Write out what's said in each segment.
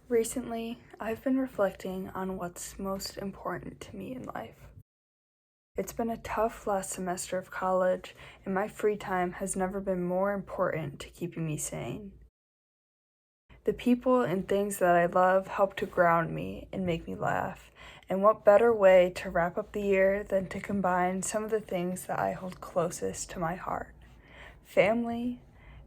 Recently, I've been reflecting on what's most important to me in life. It's been a tough last semester of college, and my free time has never been more important to keeping me sane. The people and things that I love help to ground me and make me laugh, and what better way to wrap up the year than to combine some of the things that I hold closest to my heart: family,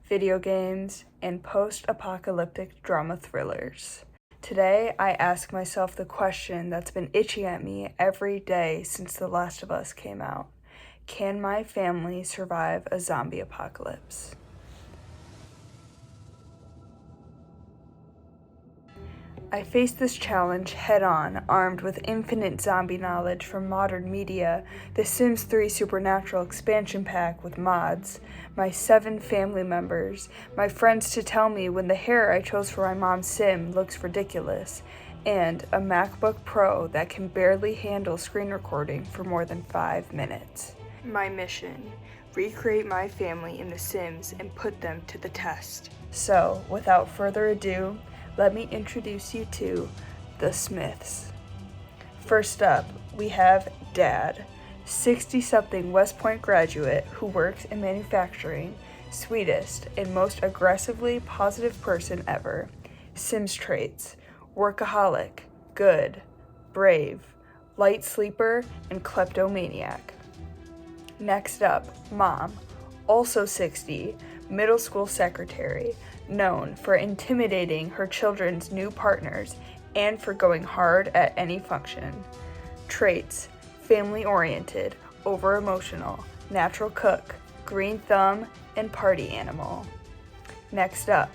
video games, and post-apocalyptic drama thrillers. Today, I ask myself the question that's been itching at me every day since The Last of Us came out. Can my family survive a zombie apocalypse? I faced this challenge head on, armed with infinite zombie knowledge from modern media, the Sims 3 Supernatural expansion pack with mods, my 7 family members, my friends to tell me when the hair I chose for my mom's sim looks ridiculous, and a MacBook Pro that can barely handle screen recording for more than 5 minutes. My mission: recreate my family in The Sims and put them to the test. So, without further ado, let me introduce you to the Smiths. First up, we have Dad, 60-something West Point graduate who works in manufacturing, sweetest and most aggressively positive person ever. Sims traits: workaholic, good, brave, light sleeper, and kleptomaniac. Next up, Mom, also 60, middle school secretary, known for intimidating her children's new partners and for going hard at any function. Traits: family-oriented, over-emotional, natural cook, green thumb, and party animal. Next up,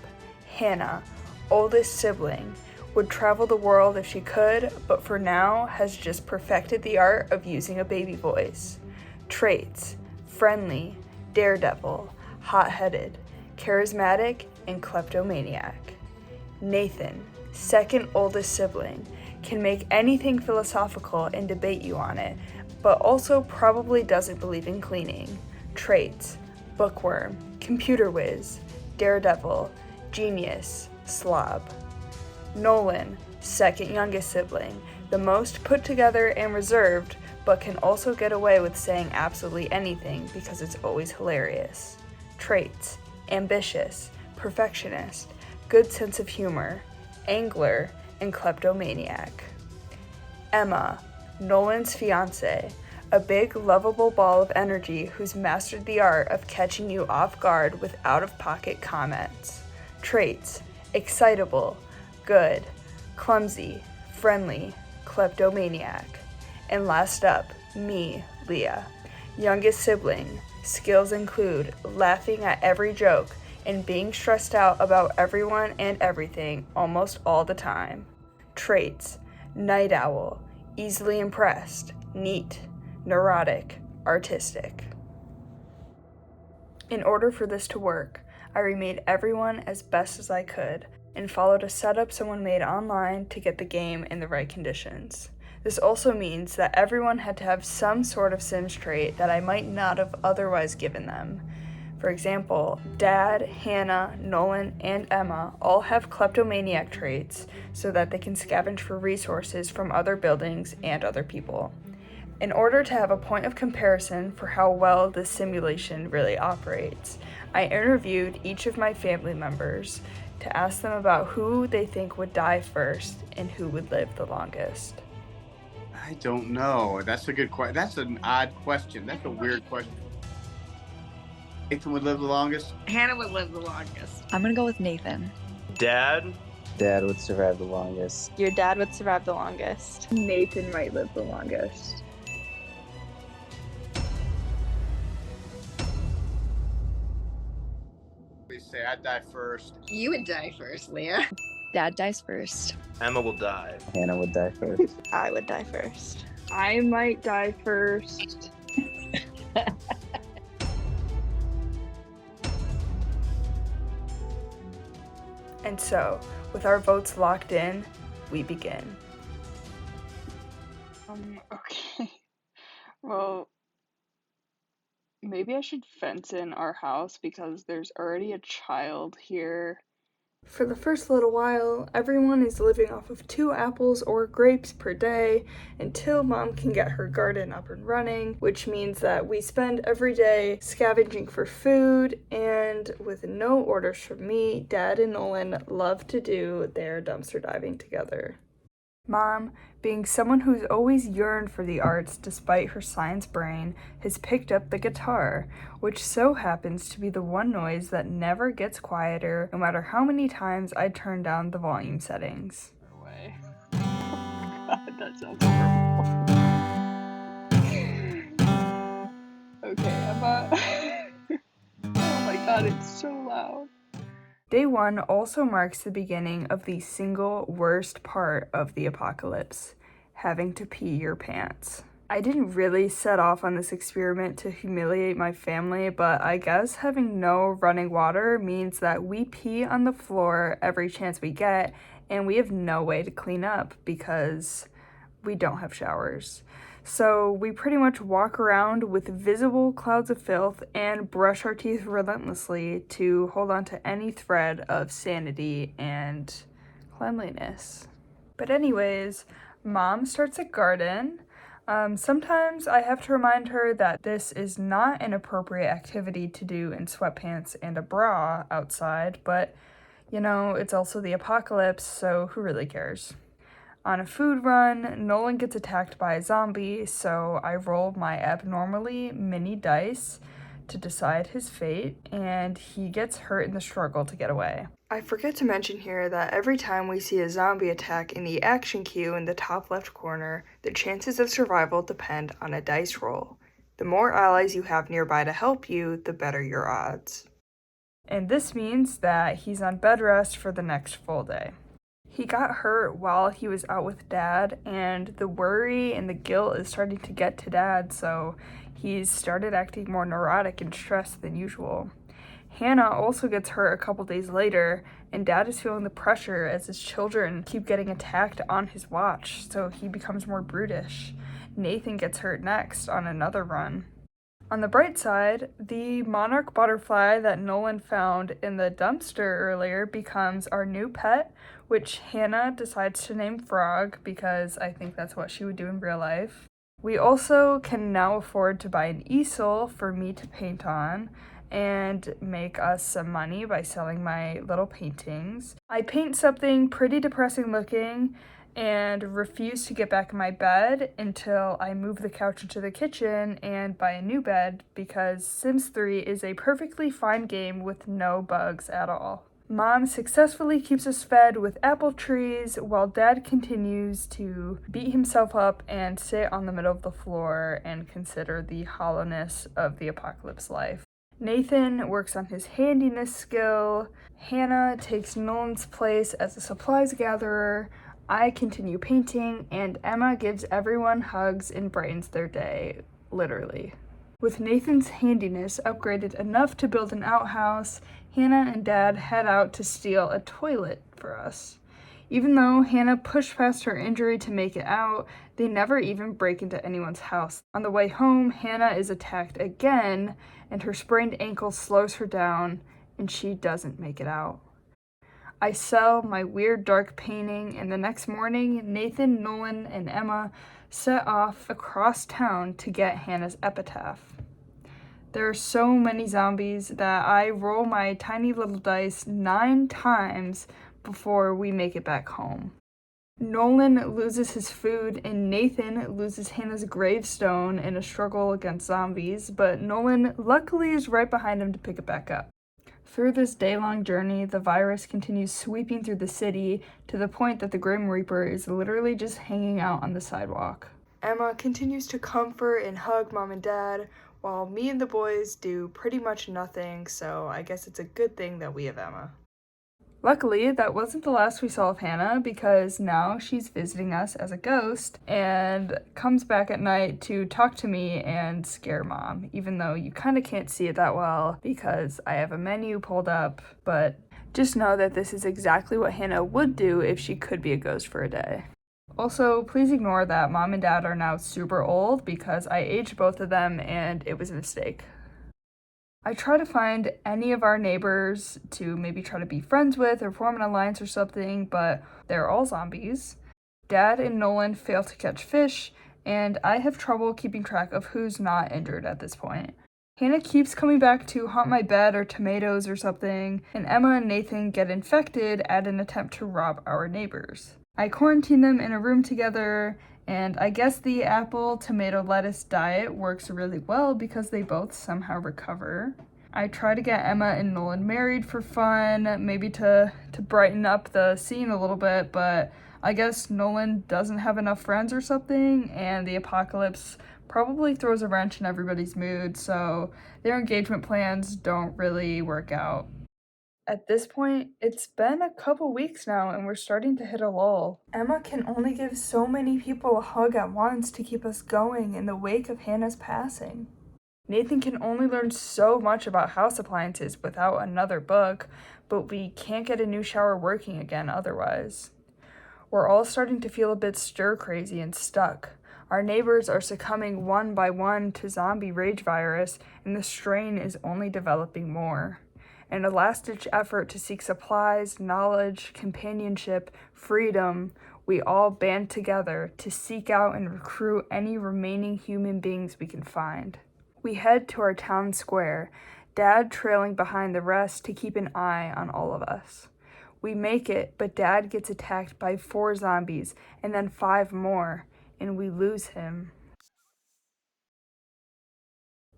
Hannah, oldest sibling, would travel the world if she could, but for now has just perfected the art of using a baby voice. Traits: friendly, daredevil, hot-headed, charismatic, and kleptomaniac. Nathan, second oldest sibling, can make anything philosophical and debate you on it, but also probably doesn't believe in cleaning. Traits: bookworm, computer whiz, daredevil, genius, slob. Nolan, second youngest sibling, the most put together and reserved, but can also get away with saying absolutely anything because it's always hilarious. Traits: ambitious, perfectionist, good sense of humor, angler, and kleptomaniac. Emma, Nolan's fiance, a big, lovable ball of energy who's mastered the art of catching you off guard with out-of-pocket comments. Traits: excitable, good, clumsy, friendly, kleptomaniac. And last up, me, Leah, youngest sibling. Skills include laughing at every joke and being stressed out about everyone and everything almost all the time. Traits: night owl, easily impressed, neat, neurotic, artistic. In order for this to work, I remade everyone as best as I could and followed a setup someone made online to get the game in the right conditions. This also means that everyone had to have some sort of Sims trait that I might not have otherwise given them. For example, Dad, Hannah, Nolan, and Emma all have kleptomaniac traits so that they can scavenge for resources from other buildings and other people. In order to have a point of comparison for how well this simulation really operates, I interviewed each of my family members to ask them about who they think would die first and who would live the longest. I don't know. That's a good question. That's an odd question. That's a weird question. Nathan would live the longest. Hannah would live the longest. I'm gonna go with Nathan. Dad? Dad would survive the longest. Your dad would survive the longest. Nathan might live the longest. We say I'd die first. You would die first, Leah. Dad dies first. Emma will die. Hannah would die first. I would die first. I might die first. And so, with our votes locked in, we begin. Okay. Well, maybe I should fence in our house because there's already a child here For the first little while, everyone is living off of 2 apples or grapes per day until Mom can get her garden up and running, which means that we spend every day scavenging for food, and with no orders from me, Dad and Nolan love to do their dumpster diving together. Mom, being someone who's always yearned for the arts despite her science brain, has picked up the guitar, which so happens to be the one noise that never gets quieter no matter how many times I turn down the volume settings. Away. God, that sounds horrible. Okay, Emma. Oh my god, it's so loud. Day 1 also marks the beginning of the single worst part of the apocalypse, having to pee your pants. I didn't really set off on this experiment to humiliate my family, but I guess having no running water means that we pee on the floor every chance we get, and we have no way to clean up because we don't have showers. So we pretty much walk around with visible clouds of filth and brush our teeth relentlessly to hold on to any thread of sanity and cleanliness. But anyways, Mom starts a garden. Sometimes I have to remind her that this is not an appropriate activity to do in sweatpants and a bra outside, but you know, it's also the apocalypse, so who really cares? On a food run, Nolan gets attacked by a zombie, so I roll my abnormally mini dice to decide his fate, and he gets hurt in the struggle to get away. I forget to mention here that every time we see a zombie attack in the action queue in the top left corner, the chances of survival depend on a dice roll. The more allies you have nearby to help you, the better your odds. And this means that he's on bed rest for the next full day. He got hurt while he was out with Dad, and the worry and the guilt is starting to get to Dad, so he's started acting more neurotic and stressed than usual. Hannah also gets hurt a couple days later, and Dad is feeling the pressure as his children keep getting attacked on his watch, so he becomes more brutish. Nathan gets hurt next on another run. On the bright side, the monarch butterfly that Nolan found in the dumpster earlier becomes our new pet, which Hannah decides to name Frog because I think that's what she would do in real life. We also can now afford to buy an easel for me to paint on and make us some money by selling my little paintings. I paint something pretty depressing looking and refuse to get back in my bed until I move the couch into the kitchen and buy a new bed because Sims 3 is a perfectly fine game with no bugs at all. Mom successfully keeps us fed with apple trees while Dad continues to beat himself up and sit on the middle of the floor and consider the hollowness of the apocalypse life. Nathan works on his handiness skill. Hannah takes Nolan's place as a supplies gatherer. I continue painting, and Emma gives everyone hugs and brightens their day, literally. With Nathan's handiness upgraded enough to build an outhouse, Hannah and Dad head out to steal a toilet for us. Even though Hannah pushed past her injury to make it out, they never even break into anyone's house. On the way home, Hannah is attacked again, and her sprained ankle slows her down, and she doesn't make it out. I sell my weird dark painting, and the next morning, Nathan, Nolan, and Emma set off across town to get Hannah's epitaph. There are so many zombies that I roll my tiny little dice 9 times before we make it back home. Nolan loses his food, and Nathan loses Hannah's gravestone in a struggle against zombies, but Nolan luckily is right behind him to pick it back up. Through this day-long journey, the virus continues sweeping through the city to the point that the Grim Reaper is literally just hanging out on the sidewalk. Emma continues to comfort and hug Mom and Dad, while me and the boys do pretty much nothing, so I guess it's a good thing that we have Emma. Luckily, that wasn't the last we saw of Hannah because now she's visiting us as a ghost and comes back at night to talk to me and scare Mom, even though you kind of can't see it that well because I have a menu pulled up, but just know that this is exactly what Hannah would do if she could be a ghost for a day. Also, please ignore that Mom and Dad are now super old because I aged both of them and it was a mistake. I try to find any of our neighbors to maybe try to be friends with or form an alliance or something, but they're all zombies. Dad and Nolan fail to catch fish, and I have trouble keeping track of who's not injured at this point. Hannah keeps coming back to haunt my bed or tomatoes or something, and Emma and Nathan get infected at an attempt to rob our neighbors. I quarantine them in a room together, and I guess the apple tomato lettuce diet works really well because they both somehow recover. I try to get Emma and Nolan married for fun, maybe to brighten up the scene a little bit, but I guess Nolan doesn't have enough friends or something, and the apocalypse probably throws a wrench in everybody's mood, so their engagement plans don't really work out. At this point, it's been a couple weeks now and we're starting to hit a lull. Emma can only give so many people a hug at once to keep us going in the wake of Hannah's passing. Nathan can only learn so much about house appliances without another book, but we can't get a new shower working again otherwise. We're all starting to feel a bit stir-crazy and stuck. Our neighbors are succumbing one by one to zombie rage virus, and the strain is only developing more. In a last-ditch effort to seek supplies, knowledge, companionship, freedom, we all band together to seek out and recruit any remaining human beings we can find. We head to our town square, Dad trailing behind the rest to keep an eye on all of us. We make it, but Dad gets attacked by 4 zombies and then 5 more, and we lose him.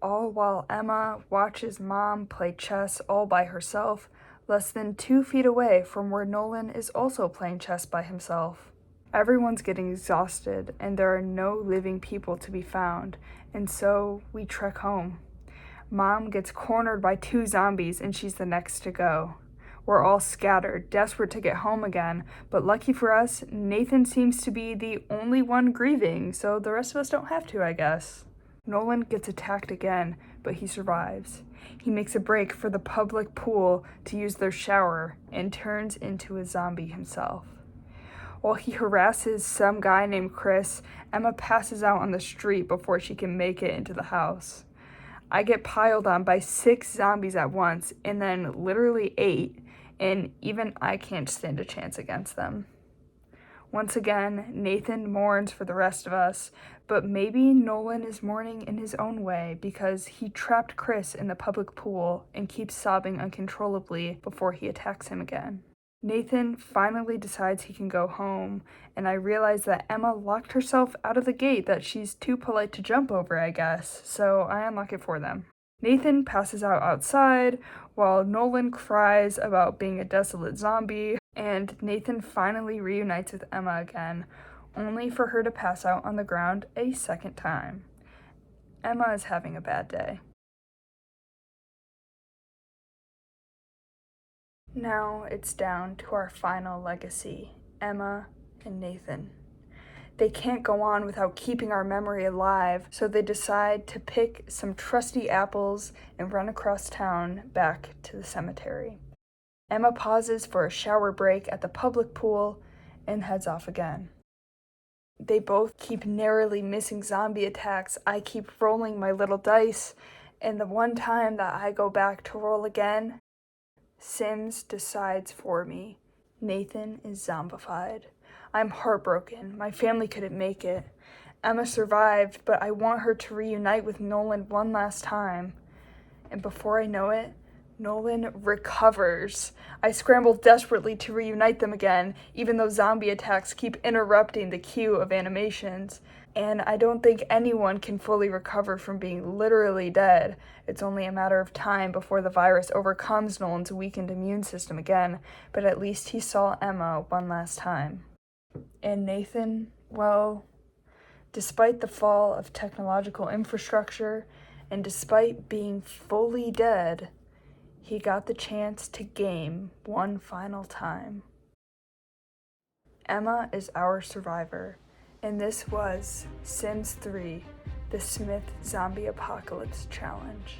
All while Emma watches Mom play chess all by herself, less than 2 feet away from where Nolan is also playing chess by himself. Everyone's getting exhausted, and there are no living people to be found, and so we trek home. Mom gets cornered by 2 zombies, and she's the next to go. We're all scattered, desperate to get home again, but lucky for us, Nathan seems to be the only one grieving, so the rest of us don't have to, I guess. Nolan gets attacked again, but he survives. He makes a break for the public pool to use their shower and turns into a zombie himself. While he harasses some guy named Chris, Emma passes out on the street before she can make it into the house. I get piled on by 6 zombies at once, and then literally 8, and even I can't stand a chance against them. Once again, Nathan mourns for the rest of us, but maybe Nolan is mourning in his own way because he trapped Chris in the public pool and keeps sobbing uncontrollably before he attacks him again. Nathan finally decides he can go home, and I realize that Emma locked herself out of the gate that she's too polite to jump over, I guess, so I unlock it for them. Nathan passes out outside, while Nolan cries about being a desolate zombie, and Nathan finally reunites with Emma again, only for her to pass out on the ground a second time. Emma is having a bad day. Now it's down to our final legacy, Emma and Nathan. They can't go on without keeping our memory alive, so they decide to pick some trusty apples and run across town back to the cemetery. Emma pauses for a shower break at the public pool and heads off again. They both keep narrowly missing zombie attacks. I keep rolling my little dice, and the one time that I go back to roll again, Sims decides for me. Nathan is zombified. I'm heartbroken. My family couldn't make it. Emma survived, but I want her to reunite with Nolan one last time. And before I know it, Nolan recovers. I scramble desperately to reunite them again, even though zombie attacks keep interrupting the queue of animations. And I don't think anyone can fully recover from being literally dead. It's only a matter of time before the virus overcomes Nolan's weakened immune system again, but at least he saw Emma one last time. And Nathan, well, despite the fall of technological infrastructure, and despite being fully dead, he got the chance to game one final time. Emma is our survivor, and this was Sims 3, the Smith Zombie Apocalypse Challenge.